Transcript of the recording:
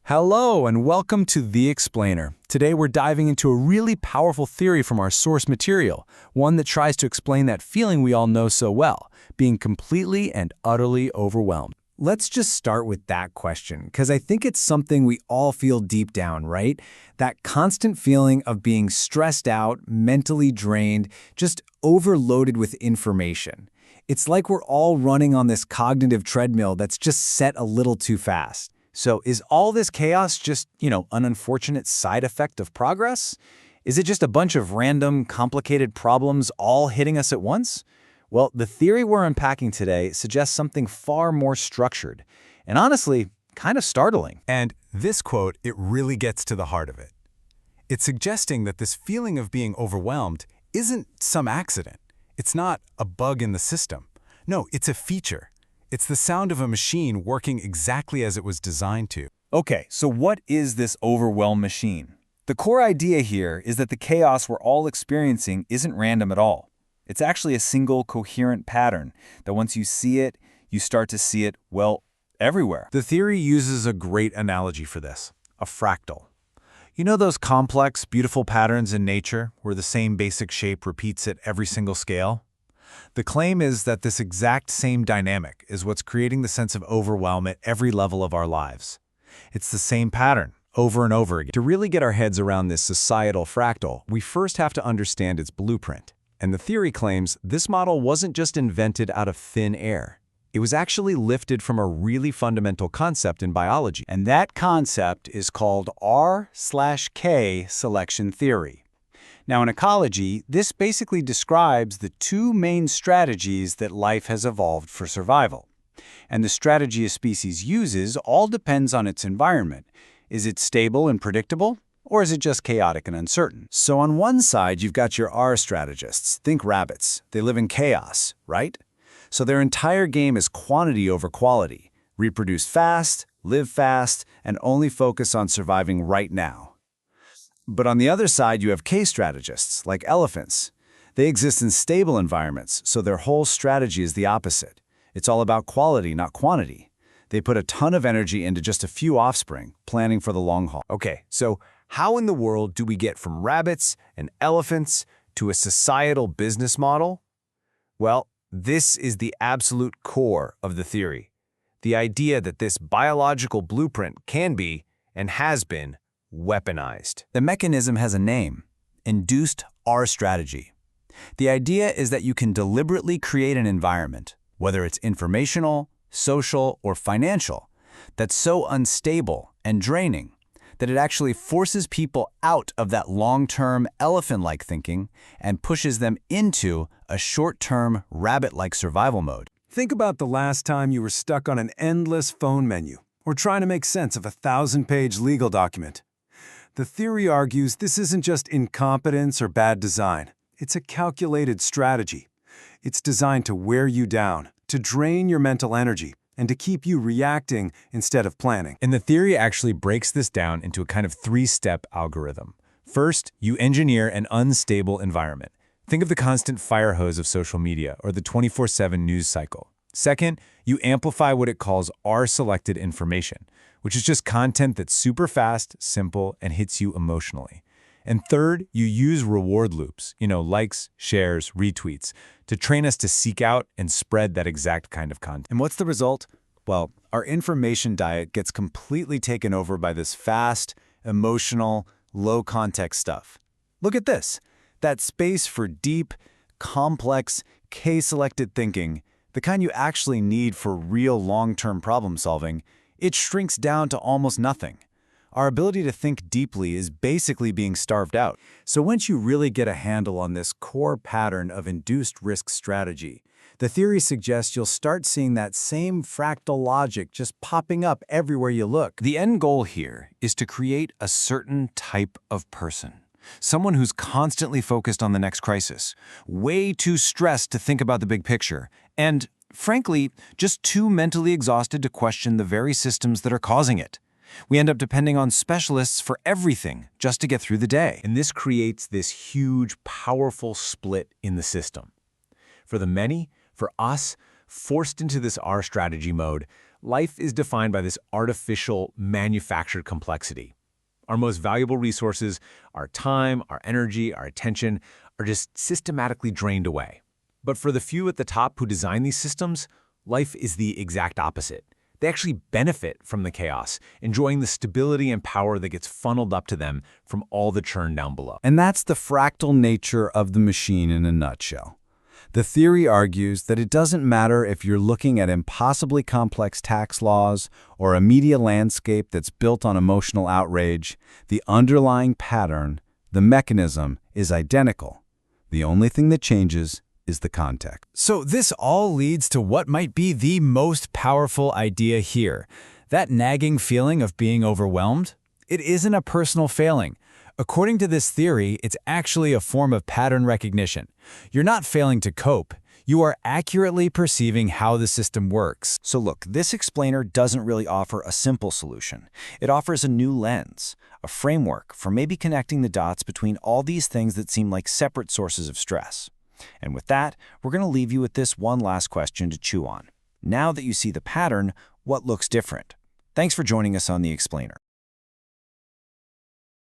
Hello and welcome to The Explainer. Today we're diving into a really powerful theory from our source material, one that tries to explain that feeling we all know so well, being completely and utterly overwhelmed. Let's just start with that question, because I think it's something we all feel deep down, right? That constant feeling of being stressed out, mentally drained, just overloaded with information. It's like we're all running on this cognitive treadmill that's just set a little too fast. So is all this chaos just, an unfortunate side effect of progress? Is it just a bunch of random, complicated problems all hitting us at once? Well, the theory we're unpacking today suggests something far more structured, and honestly, kind of startling. And this quote, it really gets to the heart of it. It's suggesting that this feeling of being overwhelmed isn't some accident. It's not a bug in the system. No, it's a feature. It's the sound of a machine working exactly as it was designed to. Okay, so what is this overwhelm machine? The core idea here is that the chaos we're all experiencing isn't random at all. It's actually a single coherent pattern that once you see it, you start to see it, well, everywhere. The theory uses a great analogy for this, a fractal. You know those complex, beautiful patterns in nature where the same basic shape repeats at every single scale? The claim is that this exact same dynamic is what's creating the sense of overwhelm at every level of our lives. It's the same pattern, over and over again. To really get our heads around this societal fractal, we first have to understand its blueprint. And the theory claims this model wasn't just invented out of thin air. It was actually lifted from a really fundamental concept in biology. And that concept is called R/K selection theory. Now, in ecology, this basically describes the two main strategies that life has evolved for survival. And the strategy a species uses all depends on its environment. Is it stable and predictable, or is it just chaotic and uncertain? So on one side, you've got your R strategists. Think rabbits. They live in chaos, right? So their entire game is quantity over quality. Reproduce fast, live fast, and only focus on surviving right now. But on the other side, you have K strategists, like elephants. They exist in stable environments, so their whole strategy is the opposite. It's all about quality, not quantity. They put a ton of energy into just a few offspring, planning for the long haul. Okay, so how in the world do we get from rabbits and elephants to a societal business model? Well, this is the absolute core of the theory. The idea that this biological blueprint can be, and has been, weaponized. The mechanism has a name: induced R strategy. The idea is that you can deliberately create an environment, whether it's informational, social, or financial, that's so unstable and draining that it actually forces people out of that long-term elephant-like thinking and pushes them into a short-term rabbit-like survival mode. Think about the last time you were stuck on an endless phone menu or trying to make sense of a 1,000-page legal document. The theory argues this isn't just incompetence or bad design. It's a calculated strategy. It's designed to wear you down, to drain your mental energy, and to keep you reacting instead of planning. And the theory actually breaks this down into a kind of three-step algorithm. First, you engineer an unstable environment. Think of the constant fire hose of social media or the 24/7 news cycle. Second, you amplify what it calls R-selected information, which is just content that's super fast, simple, and hits you emotionally. And third, you use reward loops, likes, shares, retweets, to train us to seek out and spread that exact kind of content. And what's the result? Well, our information diet gets completely taken over by this fast, emotional, low-context stuff. Look at this. That space for deep, complex, K-selected thinking, the kind you actually need for real long-term problem solving, it shrinks down to almost nothing. Our ability to think deeply is basically being starved out. So once you really get a handle on this core pattern of induced risk strategy, the theory suggests you'll start seeing that same fractal logic just popping up everywhere you look. The end goal here is to create a certain type of person. Someone who's constantly focused on the next crisis, way too stressed to think about the big picture, and, frankly, just too mentally exhausted to question the very systems that are causing it. We end up depending on specialists for everything just to get through the day. And this creates this huge, powerful split in the system. For the many, for us, forced into this R strategy mode, Life is defined by this artificial, manufactured complexity. Our most valuable resources, our time, our energy, our attention, are just systematically drained away. But for the few at the top who design these systems, life is the exact opposite. They actually benefit from the chaos, enjoying the stability and power that gets funneled up to them from all the churn down below. And that's the fractal nature of the machine in a nutshell. The theory argues that it doesn't matter if you're looking at impossibly complex tax laws or a media landscape that's built on emotional outrage, the underlying pattern, the mechanism, is identical. The only thing that changes is the context. So this all leads to what might be the most powerful idea here. That nagging feeling of being overwhelmed? It isn't a personal failing. According to this theory, it's actually a form of pattern recognition. You're not failing to cope. You are accurately perceiving how the system works. So look, this explainer doesn't really offer a simple solution. It offers a new lens, a framework for maybe connecting the dots between all these things that seem like separate sources of stress. And with that, we're going to leave you with this one last question to chew on. Now that you see the pattern, what looks different? Thanks for joining us on The Explainer.